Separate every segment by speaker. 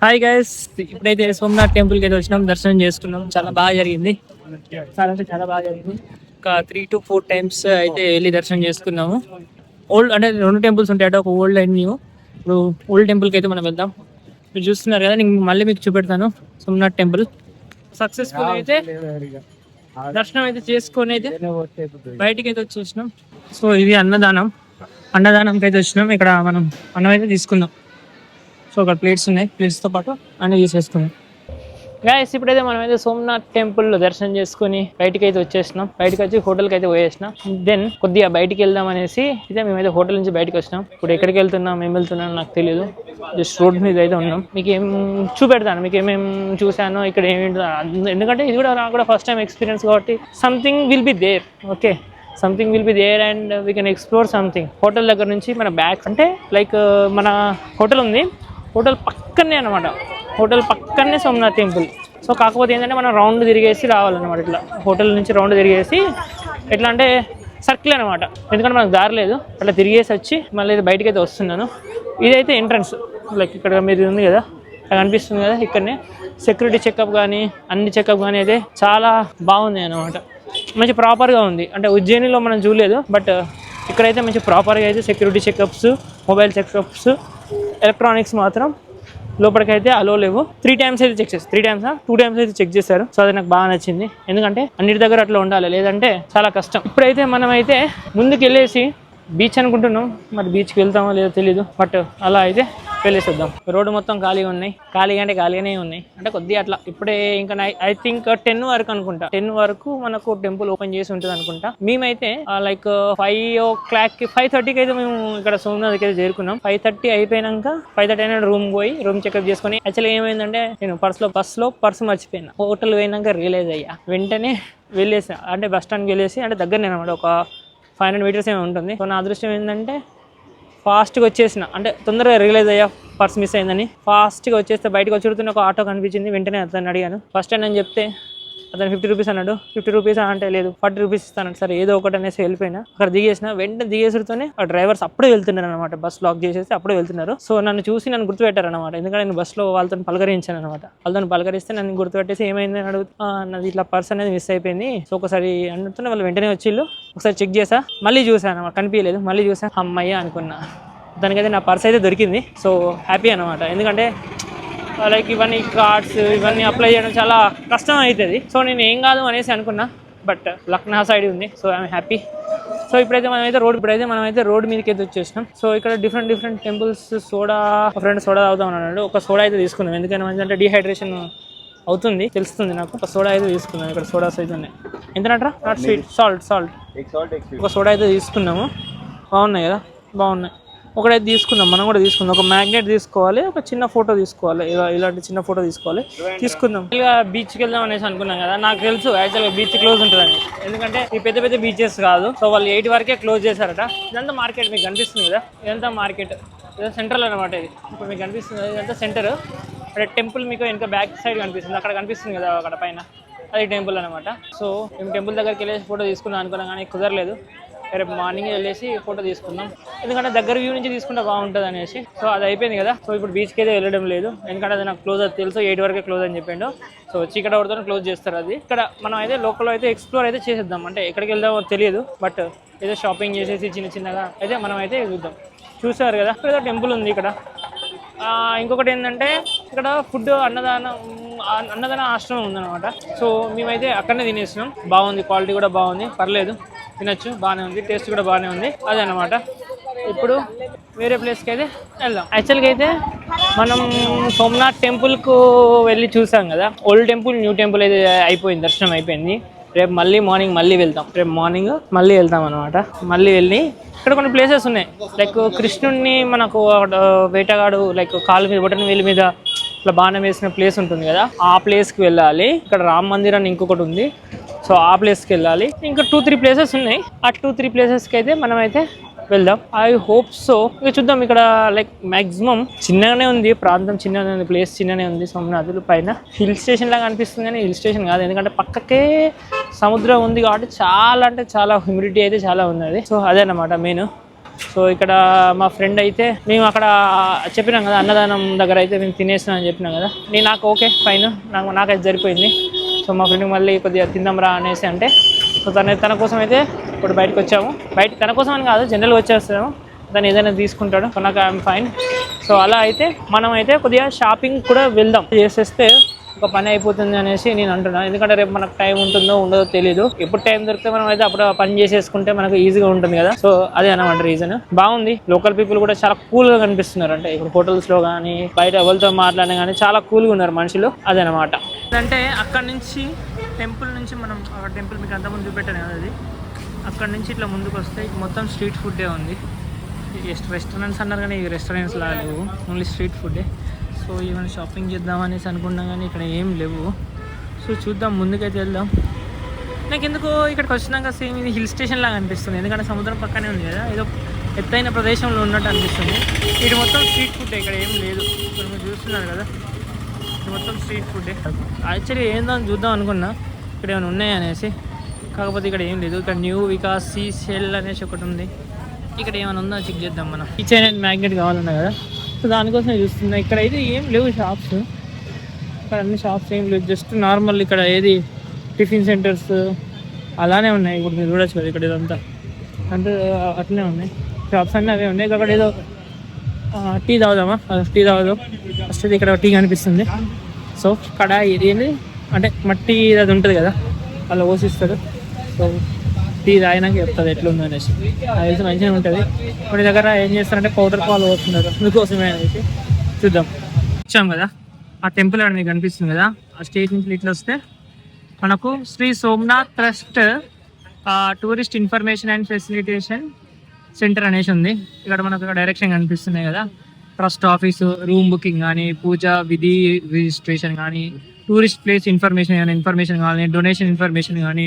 Speaker 1: Hi guys, ఇప్పుడైతే సోమనాథ్ టెంపుల్కి అయితే వచ్చినాం, దర్శనం చేసుకున్నాం. చాలా బాగా జరిగింది. చాలా అంటే చాలా బాగా జరిగింది. ఒక 3 to 4 టైమ్స్ అయితే వెళ్ళి దర్శనం చేసుకున్నాము. ఓల్డ్ అంటే 2 టెంపుల్స్ ఉంటాయి, ఒక ఓల్డ్ అండ్ న్యూ. ఇప్పుడు ఓల్డ్ టెంపుల్కి అయితే మనం వెళ్దాం. మీరు చూస్తున్నారు కదా, నేను మళ్ళీ మీకు చూపెడతాను. సోమనాథ్ టెంపుల్ సక్సెస్ఫుల్ అయితే దర్శనం అయితే చేసుకొని అయితే బయటికి అయితే వచ్చేసినాం. సో ఇది అన్నదానంకి అయితే వచ్చినాం. ఇక్కడ మనం అన్నం అయితే తీసుకుందాం. సో అక్కడ ప్లేట్స్ ఉన్నాయి, ప్లేట్స్తో పాటు అన్నీ తీసేసుకున్నాం. గైస్ ఇప్పుడైతే మనం అయితే సోమనాథ్ టెంపుల్ దర్శనం చేసుకుని బయటికి అయితే వచ్చేసినాం. బయటకు వచ్చి హోటల్కి అయితే పోయేసినాం. దెన్ కొద్దిగా బయటికి వెళ్దాం అనేసి అయితే మేమైతే హోటల్ నుంచి బయటకు వచ్చినాం. ఇప్పుడు ఎక్కడికి వెళ్తున్నాం, ఏం వెళ్తున్నాం నాకు తెలియదు. జస్ట్ రోడ్ మీద అయితే ఉన్నాం. మీకు ఏం చూపెడతాను, మీకు ఏమేమి చూసానో ఇక్కడ ఏమేంటో. ఎందుకంటే ఇది కూడా నాకు కూడా ఫస్ట్ టైం ఎక్స్పీరియన్స్ కాబట్టి something will be there. Okay, something will be there and we can explore something. Hotel దగ్గర నుంచి మన బ్యాక్ అంటే లైక్ మన హోటల్ ఉంది, హోటల్ పక్కనే అనమాట. హోటల్ పక్కనే సోమనాథ్ టెంపుల్. సో కాకపోతే ఏంటంటే మనం రౌండ్ తిరిగేసి రావాలన్నమాట. ఇట్లా హోటల్ నుంచి రౌండ్ తిరిగేసి ఎట్లా అంటే సర్కిల్ అనమాట. ఎందుకంటే మనకు దారి లేదు, అట్లా తిరిగేసి వచ్చి మళ్ళీ బయటకి అయితే వస్తున్నాను. ఇదైతే ఎంట్రన్స్. లైక్ ఇక్కడ మీరు ఉంది కదా, అక్కడ కనిపిస్తుంది కదా, ఇక్కడనే సెక్యూరిటీ చెకప్ కానీ అన్ని చెకప్ కానీ అయితే చాలా బాగుంది అనమాట. మంచి ప్రాపర్గా ఉంది. అంటే ఉజ్జయినిలో మనం చూడలేదు, బట్ ఇక్కడైతే మంచి ప్రాపర్గా అయితే security checkups, mobile checkups, electronics మాత్రం లోపలికైతే అలో లేవు. 3 times అయితే చెక్ చేస్తారు. 3 times 2 times అయితే చెక్ చేశారు. సో అది నాకు బాగా నచ్చింది. ఎందుకంటే అన్నిటి దగ్గర అట్లా ఉండాలి, లేదంటే చాలా కష్టం. ఇప్పుడైతే మనం అయితే ముందుకు వెళ్ళేసి బీచ్ అనుకుంటున్నాం. మరి బీచ్కి వెళ్తామో లేదో తెలీదు, బట్ అలా అయితే వెళ్ళేసి వద్దాం. రోడ్డు మొత్తం ఖాళీగా ఉన్నాయి. ఖాళీగానే ఉన్నాయి. అంటే కొద్దిగా అట్లా ఇప్పుడే ఇంకా ఐ థింక్ 10 వరకు అనుకుంటా. 10 వరకు మనకు టెంపుల్ ఓపెన్ చేసి ఉంటుంది అనుకుంటా. మేమైతే లైక్ 5:30కి అయితే మేము ఇక్కడ సోమనాథ్కి అయితే చేరుకున్నాం. 5:30 అయిపోయినాక 5:30 అయినా రూమ్ చెకప్ చేసుకుని యాక్చువల్గా ఏమైందంటే నేను బస్సులో పర్సు మర్చిపోయినా. హోటల్ పోయినాక రియలైజ్ అయ్యా. వెంటనే వెళ్ళేసా, అంటే బస్ స్టాండ్కి వెళ్ళేసి, అంటే దగ్గరనే అనమాట, ఒక 500 meters ఏమో ఉంటుంది. సో నా అదృష్టం ఏంటంటే ఫాస్ట్గా వచ్చేసిన, అంటే తొందరగా రియలైజ్ అయ్యా పర్స్ మిస్ అయిందని. ఫాస్ట్గా వచ్చేస్తే బయటకు వచ్చి ఒక ఆటో కనిపించింది. వెంటనే అతను అడిగాను. ఫస్ట్ టైం నేను చెప్తే అతను 50 rupees అన్నాడు. 50 rupees అంటే లేదు 40 rupees ఇస్తాను. సరే ఏదో ఒకటి అనేసి వెళ్ళిపోయినా. అక్కడ దిగేసిన. వెంటనే దిగేసరితోనే ఆ డ్రైవర్స్ అప్పుడే వెళ్తున్నారు అనమాట. బస్ లాక్ చేసేసి అప్పుడే వెళ్తున్నారు. సో నన్ను చూసి నన్ను గుర్తుపెట్టారనమాట. ఎందుకంటే నేను బస్సులో వాళ్ళతో పలకరించాను అనమాట. వాళ్ళతో పలకరిస్తే నన్ను గుర్తుపెట్టేసి ఏమైంది అని అడుగుతా, నాది ఇట్లా పర్స్ అనేది మిస్ అయిపోయింది. సో ఒకసారి అన్నట్టు వాళ్ళు వెంటనే వచ్చిళ్ళు. ఒకసారి చెక్ చేసా, మళ్ళీ చూసాను అనమాట, కనిపించలేదు. మళ్ళీ చూసా, అమ్మయ్య అనుకున్నా. దానికైతే నా పర్స్ అయితే దొరికింది. సో హ్యాపీ అనమాట. ఎందుకంటే లైక్ ఇవన్నీ కార్డ్స్ ఇవన్నీ అప్లై చేయడం చాలా కష్టం అవుతుంది. సో నేను ఏం కాదు అనేసి అనుకున్నా, బట్ లక్ నా సైడ్ ఉంది. So I'm happy. సో ఇప్పుడైతే మనమైతే రోడ్ మీదకి అయితే వచ్చేసినాం. సో ఇక్కడ different temples. Soda, friend soda తాగుతా ఉన్నాడు. ఒక సోడా అయితే తీసుకున్నాం. ఎందుకంటే అంటే డీహైడ్రేషన్ అవుతుంది, తెలుస్తుంది నాకు. ఒక సోడా అయితే తీసుకున్నాం. ఇక్కడ సోడాస్ అయితే ఉన్నాయి. ఎంతనట్రా? Not sweet, salt. ఒక సోడా అయితే తీసుకున్నాము. బాగున్నాయి కదా, బాగున్నాయి. ఒకటైతే తీసుకుందాం, మనం కూడా తీసుకుందాం. ఒక మ్యాగ్నెట్ తీసుకోవాలి, ఒక చిన్న ఫోటో తీసుకోవాలి. ఇలాంటి చిన్న ఫోటో తీసుకుందాం. బీచ్కి వెళ్దాం అనేసి అనుకున్నాం కదా. నాకు తెలుసు యాక్చువల్గా బీచ్ క్లోజ్ ఉంటుందని. ఎందుకంటే ఈ పెద్ద బీచెస్ కాదు. సో వాళ్ళు 8 వరకే క్లోజ్ చేశారట. ఇదంతా మార్కెట్, మీకు కనిపిస్తుంది కదా, ఇదంతా మార్కెట్. ఇదంతా సెంట్రల్ అనమాట. ఇది ఇప్పుడు మీకు కనిపిస్తుంది, ఇదంతా సెంటర్. అక్కడ టెంపుల్ మీకు ఇంకా బ్యాక్ సైడ్ కనిపిస్తుంది, అక్కడ కనిపిస్తుంది కదా, అక్కడ పైన, అది టెంపుల్ అనమాట. సో మేము టెంపుల్ దగ్గరికి వెళ్ళేసి ఫోటో తీసుకుందాం అనుకున్నాం, కానీ కుదరలేదు. రేపు మార్నింగ్ వెళ్ళేసి ఫోటో తీసుకుందాం. ఎందుకంటే దగ్గర వ్యూ నుంచి తీసుకుంటే బాగుంటుంది అనేసి. సో అది అయిపోయింది కదా. సో ఇప్పుడు బీచ్కి అయితే వెళ్ళడం లేదు, ఎందుకంటే అది నాకు క్లోజ్ అది తెలుసు. 8 వరకే క్లోజ్ అని చెప్పిండు. సో చీకటి అవడంతో క్లోజ్ చేస్తారు అది. ఇక్కడ మనం అయితే లోకల్లో అయితే ఎక్స్ప్లోర్ అయితే చేసేద్దాం. అంటే ఎక్కడికి వెళ్దామో తెలియదు, బట్ ఏదో షాపింగ్ చేసేసి చిన్నగా అయితే మనం అయితే చూద్దాం. చూసారు కదా, ఏదో టెంపుల్ ఉంది ఇక్కడ. ఇంకొకటి ఏంటంటే ఇక్కడ ఫుడ్ అన్నదాన ఆశ్రమం ఉందన్నమాట. సో మేమైతే అక్కడనే తినేసినాం. బాగుంది, క్వాలిటీ కూడా బాగుంది, పర్లేదు, తినచ్చు, బాగానే ఉంది, టేస్ట్ కూడా బాగానే ఉంది. అదే అన్నమాట. ఇప్పుడు వేరే ప్లేస్కి అయితే వెళ్దాం. యాక్చువల్గా అయితే మనం సోమనాథ్ టెంపుల్కు వెళ్ళి చూసాం కదా. ఓల్డ్ టెంపుల్, న్యూ టెంపుల్ అయితే అయిపోయింది, దర్శనం అయిపోయింది. రేపు మార్నింగ్ మళ్ళీ వెళ్తాం. మళ్ళీ వెళ్తాం అనమాట. మళ్ళీ వెళ్ళి ఇక్కడ కొన్ని ప్లేసెస్ ఉన్నాయి. లైక్ కృష్ణుడిని మనకు వేటగాడు లైక్ కాలు మీద బొటన వేలి మీద ఇట్లా బాణం వేసిన ప్లేస్ ఉంటుంది కదా, ఆ ప్లేస్కి వెళ్ళాలి. ఇక్కడ రామ మందిర్ అని ఇంకొకటి ఉంది. సో ఆ ప్లేస్కి వెళ్ళాలి. ఇంకా 2-3 ప్లేసెస్ ఉన్నాయి. ఆ 2-3 ప్లేసెస్కి అయితే మనమైతే వెళ్దాం. I hope so. ఇక చూద్దాం. ఇక్కడ లైక్ మ్యాక్సిమం చిన్నగానే ఉంది, ప్రాంతం చిన్నగానే ఉంది, ప్లేస్ చిన్ననే ఉంది. సోమనాథులు పైన హిల్ స్టేషన్ లాగా అనిపిస్తుంది, కానీ హిల్ స్టేషన్ కాదు. ఎందుకంటే పక్కకే సముద్రం ఉంది కాబట్టి చాలా అంటే చాలా హ్యూమిడిటీ అయితే చాలా ఉన్నది. సో అదే అన్నమాట మెయిన్. సో ఇక్కడ మా ఫ్రెండ్ అయితే మేము అక్కడ చెప్పినాం కదా అన్నదానం దగ్గర అయితే మేము తినేసినా అని చెప్పినాం కదా నాకు ఓకే ఫైన్ నాకైతే సరిపోయింది. సో మా ఫ్రెండ్కి మళ్ళీ కొద్దిగా తిందాం రా అనేసి అంటే సో తన కోసం అయితే ఇప్పుడు బయటకు వచ్చాము. తన కోసం అని కాదు జనరల్గా వచ్చేస్తాము, దాన్ని ఏదైనా తీసుకుంటాడు, నాకు ఐఎమ్ ఫైన్. సో అలా అయితే మనం అయితే కొద్దిగా షాపింగ్ కూడా వెళ్దాం, చేసేస్తే ఒక పని అయిపోతుంది అనేసి నేను అంటున్నాను. ఎందుకంటే రేపు మనకు టైం ఉంటుందో ఉండదో తెలియదు, ఎప్పుడు టైం దొరికితే మనం అయితే అప్పుడు పని చేసేసుకుంటే మనకు ఈజీగా ఉంటుంది కదా. సో అదే అన్నమాట రీజన్. బాగుంది, లోకల్ పీపుల్ కూడా చాలా కూల్ గా కనిపిస్తున్నారు. అంటే ఇప్పుడు హోటల్స్ లో కానీ బయట ఎవరితో మాట్లాడినా కానీ చాలా కూల్గా ఉన్నారు మనుషులు, అదే అనమాట. అంటే అక్కడ నుంచి టెంపుల్ నుంచి మనం టెంపుల్ మీకు అంతకుముందు చూపెట్టాను కదా, అది అక్కడ నుంచి ఇట్లా ముందుకు వస్తే మొత్తం స్ట్రీట్ ఫుడ్డే ఉంది. రెస్టారెంట్స్ అన్నారు కానీ ఈ రెస్టారెంట్స్ లాగా లేవు, ఓన్లీ స్ట్రీట్ ఫుడ్డే. సో ఏమైనా షాపింగ్ చేద్దామనేసి అనుకున్నాం కానీ ఇక్కడ ఏం లేవు. సో చూద్దాం, ముందుకైతే వెళ్దాం. నాకు ఎందుకో ఇక్కడికి వచ్చినాక సేమ్ ఇది హిల్ స్టేషన్ లాగా అనిపిస్తుంది, ఎందుకంటే సముద్రం పక్కనే ఉంది కదా, ఏదో ఎత్తైన ప్రదేశంలో ఉన్నట్టు అనిపిస్తుంది. ఇది మొత్తం స్ట్రీట్ ఫుడ్డే, ఇక్కడ ఏం లేదు. ఇప్పుడు మీరు చూస్తున్నారు కదా, ఇది మొత్తం స్ట్రీట్ ఫుడ్డే. యాక్చువల్లీ ఏందో అని చూద్దాం అనుకున్నా ఇక్కడ ఏమైనా ఉన్నాయి అనేసి, కాకపోతే ఇక్కడ ఏం లేదు. ఇక్కడ న్యూ వికాస్ సీ సెల్ అనేసి ఒకటి ఉంది, ఇక్కడ ఏమైనా ఉందో చెక్ చేద్దాం మనం. కిచెన్ అండ్ మ్యాగ్నెట్ కావాలన్నా కదా, సో దానికోసమే చూస్తున్నా. ఇక్కడ అయితే ఏం లేవు షాప్స్, ఇక్కడ అన్ని షాప్స్ ఏం లేవు, జస్ట్ నార్మల్ ఇక్కడ ఏది టిఫిన్ సెంటర్స్ అలానే ఉన్నాయి. ఇప్పుడు మీరు చూడొచ్చు కదా ఇక్కడ ఇదంతా అంటే అట్లనే ఉన్నాయి షాప్స్ అన్నీ అవే ఉన్నాయి. అక్కడ ఏదో టీ తాగుదామా, టీ తాగుదాం ఫస్ట్. ఇక్కడ టీ కనిపిస్తుంది. సో ఇక్కడ ఇది ఏంటి అంటే మట్టి అది ఉంటుంది కదా, అలా పోసిస్తారు. సో టీ తాగినాక చెప్తుంది ఎట్లుందో అనేసి, అది మంచిగా ఉంటుంది. కొన్ని దగ్గర ఏం చేస్తారంటే పౌడర్ పాలు పోస్తున్నారు, అందుకోసమే అనేసి. చూద్దాం. వచ్చాం కదా ఆ టెంపుల్ అక్కడ మీకు కనిపిస్తుంది కదా, ఆ స్టేజ్ నుంచి ఇట్లా వస్తే మనకు Shri Somnath trust tourist information and facilitation centre అనేసి ఉంది. ఇక్కడ మనకు డైరెక్షన్ కనిపిస్తున్నాయి కదా, ట్రస్ట్ ఆఫీసు, రూమ్ బుకింగ్ కానీ, పూజ విధి రిజిస్ట్రేషన్ కానీ, టూరిస్ట్ ప్లేస్ ఇన్ఫర్మేషన్ కానీ, డొనేషన్ ఇన్ఫర్మేషన్ కానీ,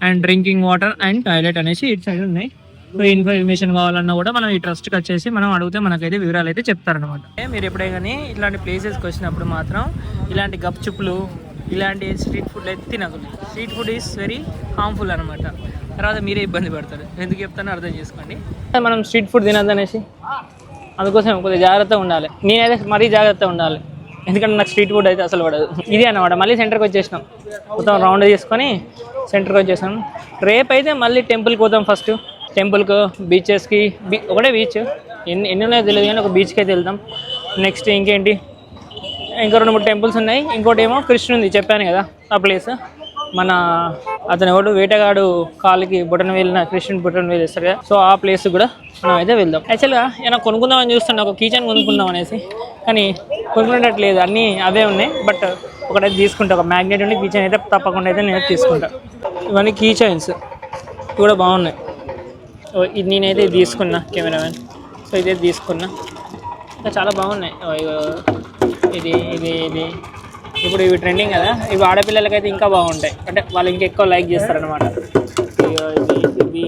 Speaker 1: and drinking water and toilet అనేసి ఇటు సైడ్ ఉన్నాయి. సో ఇన్ఫర్మేషన్ కావాలన్నా కూడా మనం ఈ ట్రస్ట్కి వచ్చేసి మనం అడిగితే మనకైతే వివరాలు అయితే చెప్తారనమాట. మీరు ఎప్పుడైనా కానీ ఇట్లాంటి ప్లేసెస్కి వచ్చినప్పుడు మాత్రం ఇలాంటి గప్చుప్పులు ఇలాంటి స్ట్రీట్ ఫుడ్ అయితే తినకూడదు. Street food is very harmful అనమాట. తర్వాత మీరే ఇబ్బంది పడతారు, ఎందుకు చెప్తానో అర్థం చేసుకోండి. మనం స్ట్రీట్ ఫుడ్ తినద్దనేసి అందుకోసం కొద్దిగా జాగ్రత్తగా ఉండాలి. నేనైతే మరీ జాగ్రత్తగా ఉండాలి, ఎందుకంటే నాకు స్ట్రీట్ ఫుడ్ అయితే అసలు పడదు. ఇదే అనమాట. మళ్ళీ సెంటర్కి వచ్చేసినాం, మొత్తం రౌండ్ చేసుకొని సెంటర్కి వచ్చేసాం. రేపు అయితే మళ్ళీ టెంపుల్కి పోతాం. ఫస్ట్ టెంపుల్కు, బీచెస్కి, ఒకటే బీచ్, ఎన్ని ఉన్నాయో తెలియదు కానీ ఒక బీచ్కి అయితే వెళ్తాం. నెక్స్ట్ ఇంకేంటి, ఇంకా 2-3 టెంపుల్స్ ఉన్నాయి. ఇంకోటి ఏమో కృష్ణుంది చెప్పాను కదా, ఆ ప్లేస్ మన అతను ఎవడు వేటగాడు కాలుకి బొటన వేలిన కృష్ణుని బొటన వేలు ఇస్తారు కదా, సో ఆ ప్లేస్ కూడా మనం అయితే వెళ్దాం. యాక్చువల్గా ఏమైనా కొనుక్కుందామని చూస్తున్నా, ఒక కీచెన్ కొనుక్కుందాం అనేసి, కానీ కొనుక్కునేటట్లేదు, అన్నీ అవే ఉన్నాయి. బట్ ఒకటైతే తీసుకుంటా, ఒక మ్యాగ్నెట్ ఉండి కీచెన్ అయితే తప్పకుండా అయితే నేను తీసుకుంటా. ఇవన్నీ కీ చైన్స్ కూడా బాగున్నాయి. ఇది నేనైతే తీసుకున్నా కెమెరామెన్. సో ఇదే తీసుకున్నా, ఇంకా చాలా బాగున్నాయి. ఇది ఇది ఇది ఇప్పుడు ఇవి ట్రెండింగ్ కదా, ఇవి ఆడపిల్లలకైతే ఇంకా బాగుంటాయి, అంటే వాళ్ళు ఇంకా ఎక్కువ లైక్ చేస్తారనమాట. ఇది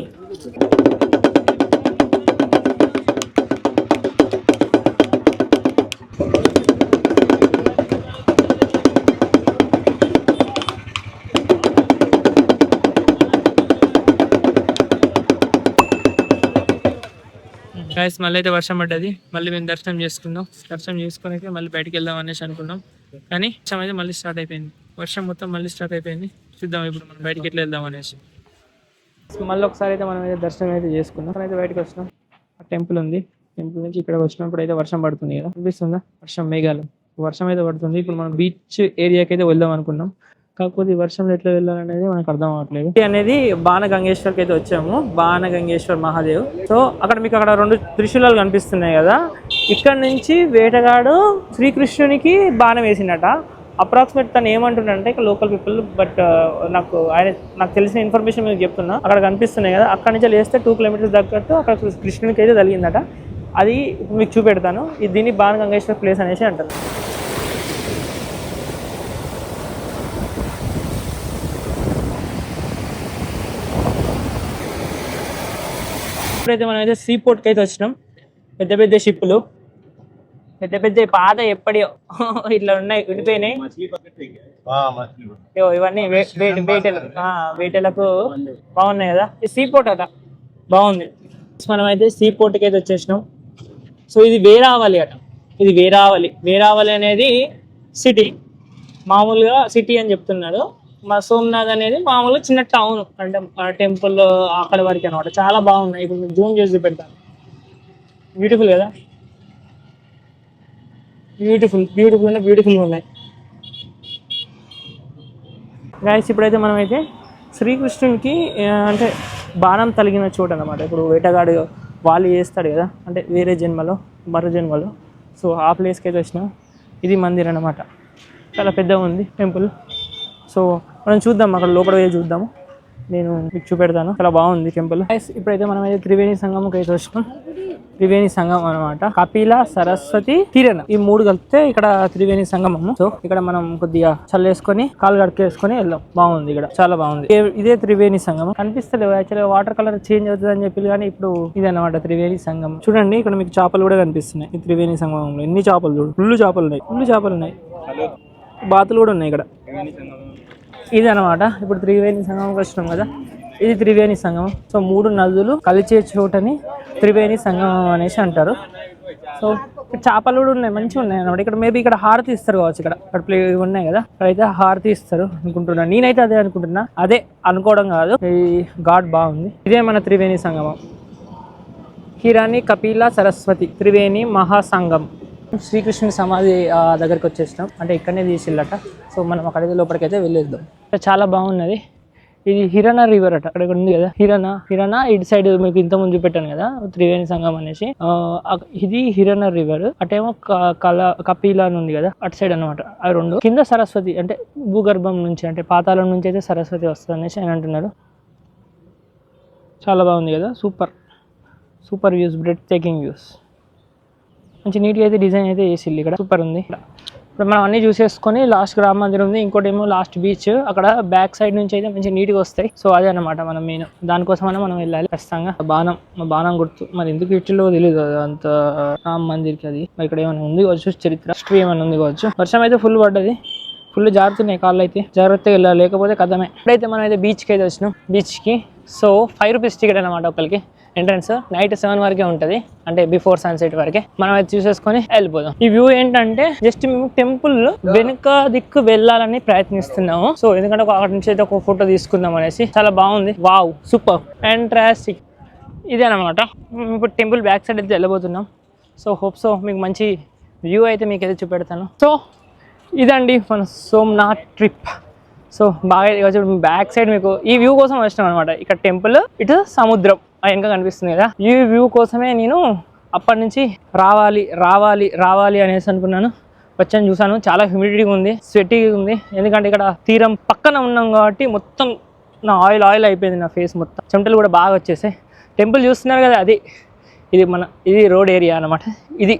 Speaker 1: గైస్ మళ్ళీ అయితే వర్షం పడ్డది. మళ్ళీ మేము దర్శనం చేసుకున్నాం. దర్శనం చేసుకుని మళ్ళీ బయటికి వెళ్దాం అనేసి అనుకున్నాం, కానీ వర్షం అయితే మళ్ళీ స్టార్ట్ అయిపోయింది. వర్షం మొత్తం మళ్ళీ స్టార్ట్ అయిపోయింది. చూద్దాం ఇప్పుడు మనం బయటికి ఎట్లా వెళ్దాం అనేసి. మళ్ళీ ఒకసారి అయితే మనం అయితే దర్శనం అయితే చేసుకున్నాం. అయితే బయటకు వచ్చినాం, ఆ టెంపుల్ ఉంది. టెంపుల్ నుంచి ఇక్కడ వచ్చినప్పుడు అయితే వర్షం పడుతుంది కదా, అనిపిస్తుందా వర్షం, మేఘాలు, వర్షం అయితే పడుతుంది. ఇప్పుడు మనం బీచ్ ఏరియాకి అయితే వెళ్దాం అనుకున్నాం, కాకపోతే ఈ వర్షంలో ఎట్లా వెళ్ళాలనేది మనకు అర్థం అవ్వట్లేదు. అనేది బాణగంగేశ్వర్కి అయితే వచ్చాము, బాణగంగేశ్వర్ మహాదేవ్. సో అక్కడ మీకు అక్కడ 2 త్రిశూలాలు కనిపిస్తున్నాయి కదా, ఇక్కడ నుంచి వేటగాడు శ్రీకృష్ణునికి బాణం వేసిండట. అప్రాక్సిమేట్ తను ఏమంటున్నాడంటే ఇక్కడ లోకల్ పీపుల్, బట్ నాకు తెలిసిన ఇన్ఫర్మేషన్ మీకు చెప్తున్నా. అక్కడ కనిపిస్తున్నాయి కదా, అక్కడ నుంచి లేస్తే 2 కిలోమీటర్స్ తగ్గట్టు అక్కడ కృష్ణునికి అయితే తగిలిందట. అది మీకు చూపెడతాను. దీన్ని బాణగంగేశ్వర్ ప్లేస్ అనేసి అంటారు. ఇప్పుడైతే మనం అయితే సీ పోర్ట్కి అయితే వచ్చినాం. పెద్ద పెద్ద షిప్పులు, పెద్ద పెద్ద పాత ఎప్పటియో ఇట్లా ఉన్నాయి, విడిపోయినాయి. ఇవన్నీ వేటలకు బాగున్నాయి కదా. ఈ సీ పోర్ట్ అట బాగుంది. మనమైతే సీ పోర్ట్కి అయితే వచ్చేసినాం. సో ఇది వేరావలి అట. ఇది వేరావలి అనేది సిటీ, మామూలుగా సిటీ అని చెప్తున్నాడు. మా సోమనాథ్ అనేది మామూలుగా చిన్న టౌన్, అంటే టెంపుల్ అక్కడ వరకు అనమాట. చాలా బాగున్నాయి. ఇప్పుడు మీకు జూమ్ చేసి పెడతాను. బ్యూటిఫుల్ కదా, బ్యూటిఫుల్ ఉన్నాయి గైస్. ఇప్పుడైతే మనమైతే శ్రీకృష్ణునికి అంటే బాణం తలిగిన చోటు అనమాట. ఇప్పుడు వేటగాడు వాళ్ళు చేస్తాడు కదా, అంటే వేరే జన్మలో మరో జన్మలో. సో ఆ ప్లేస్కి అయితే వచ్చినాం. ఇది మందిర్ అనమాట. చాలా పెద్దగా ఉంది టెంపుల్. సో మనం చూద్దాం, అక్కడ లోపల పోయి చూద్దాము. నేను మీకు చూపెడతాను. చాలా బాగుంది టెంపుల్. ఇప్పుడైతే మనం అయితే త్రివేణి సంగమంకి అయితే వచ్చినాం. త్రివేణి సంగమం అనమాట. కపిల, సరస్వతి, హిరణ ఈ 3 కలిపితే ఇక్కడ త్రివేణి సంగమము. సో ఇక్కడ మనం కొద్దిగా చల్లేసుకొని కాలు గడికేసుకొని వెళ్దాం. బాగుంది, ఇక్కడ చాలా బాగుంది. ఇదే త్రివేణి సంగమం. కనిపిస్తలేవు యాక్చువల్గా, వాటర్ కలర్ చేంజ్ అవుతుంది అని చెప్పి, కానీ ఇప్పుడు ఇది అనమాట త్రివేణి సంగమం. చూడండి ఇక్కడ మీకు చేపలు కూడా కనిపిస్తున్నాయి. ఈ త్రివేణి సంగమంలో ఎన్ని చేపలు చూడు, ఫుల్ చేపలు ఉన్నాయి. బాతులు కూడా ఉన్నాయి ఇక్కడ. ఇది అనమాట. ఇప్పుడు త్రివేణి సంగమంకి వచ్చినాం కదా, ఇది త్రివేణి సంగమం. సో 3 నదులు కలిసే చోటని త్రివేణి సంగమం అనేసి అంటారు. సో ఇక్కడ చేపలు కూడా ఉన్నాయి, మంచిగా ఉన్నాయి అనమాట. ఇక్కడ మేబీ ఇక్కడ హారతి ఇస్తారు కావచ్చు. ఇక్కడ ఉన్నాయి కదా, ఇక్కడైతే హారతి ఇస్తారు అనుకుంటున్నా. నేనైతే అదే అనుకుంటున్నా, అదే అనుకోవడం కాదు. ఈ ఘాట్ బాగుంది. ఇదే మన త్రివేణి సంగమం. హిరణి, కపిల, సరస్వతి త్రివేణి మహాసంగం. శ్రీకృష్ణుని సమాధి దగ్గరికి వచ్చేసినాం. అంటే ఇక్కడనే తీసిల్లట. సో మనం అక్కడైతే లోపలికైతే వెళ్ళేద్దాం. చాలా బాగున్నది. ఇది హిరణ రివర్ అట. అక్కడ ఉంది కదా హిరణ ఇటు సైడ్ మీకు ఇంత ముందు చూపెట్టాను కదా త్రివేణి సంగం అనేసి. ఇది హిరణ రివర్. అటేమో కపిల అని ఉంది కదా, అటు సైడ్ అనమాట. అవి 2 కింద సరస్వతి, అంటే భూగర్భం నుంచి, అంటే పాతాళం నుంచి అయితే సరస్వతి వస్తుంది అనేసి ఆయన అంటున్నారు. చాలా బాగుంది కదా, super views, bread taking views. మంచి నీట్గా అయితే డిజైన్ అయితే చేసిల్లు ఇక్కడ. సూపర్ ఉంది. ఇప్పుడు మనం అన్ని చూసేసుకొని లాస్ట్ రామ మందిరం ఉంది, ఇంకోటి ఏమో లాస్ట్ బీచ్. అక్కడ బ్యాక్ సైడ్ నుంచి అయితే మంచి నీట్గా వస్తాయి. సో అదే అనమాట మనం మెయిన్, దానికోసమైనా మనం వెళ్ళాలి ఖచ్చితంగా. బాణం గుర్తు మరి ఎందుకు ఇట్లో తెలియదు అంత రామ మందిర్కి. అది ఇక్కడ ఏమైనా ఉంది కావచ్చు, చరిత్ర హిస్టరీ ఏమైనా ఉంది కావచ్చు. వర్షం అయితే ఫుల్ పడ్డది, ఫుల్ జారుతున్నాయి కాళ్ళు అయితే. జాగ్రత్తగా వెళ్ళాలి, లేకపోతే కథమే. ఇప్పుడైతే మనం అయితే బీచ్కి అయితే వచ్చినాం. బీచ్కి సో 5 రూపీస్ టికెట్ అనమాట ఒకరికి. ఎంట్రన్స్ నైట్ 7 వరకే ఉంటుంది, అంటే బిఫోర్ సన్సెట్ వరకే. మనం అయితే చూసేసుకొని వెళ్ళిపోదాం. ఈ వ్యూ ఏంటంటే జస్ట్ మేము టెంపుల్ వెనుక దిక్కు వెళ్ళాలని ప్రయత్నిస్తున్నాము. సో ఎందుకంటే అక్కడ నుంచి అయితే ఒక ఫోటో తీసుకుందాం అనేసి. చాలా బాగుంది. Wow, super, fantastic. ఇదే అనమాట. ఇప్పుడు టెంపుల్ బ్యాక్ సైడ్ అయితే వెళ్ళబోతున్నాం. సో హోప్ సో మీకు మంచి వ్యూ అయితే మీకు అయితే చూపెడతాను. సో ఇదండి మన సోమనాథ్ ట్రిప్. సో బాగా బ్యాక్ సైడ్ మీకు ఈ వ్యూ కోసం వచ్చినాం అనమాట. ఇక్కడ టెంపుల్, ఇటు సముద్రం వెనక కనిపిస్తుంది కదా. ఈ వ్యూ కోసమే నేను అప్పటి నుంచి రావాలి అనేసి అనుకున్నాను. వచ్చాను, చూసాను. చాలా హ్యూమిడిటీగా ఉంది, స్వెట్టీగా ఉంది. ఎందుకంటే ఇక్కడ తీరం పక్కన ఉన్నాం కాబట్టి మొత్తం నా ఆయిల్ అయిపోయింది. నా ఫేస్ మొత్తం చెమటలు కూడా బాగా వచ్చేసాయి. టెంపుల్ చూస్తున్నారు కదా, ఇది రోడ్ ఏరియా అనమాట. ఇది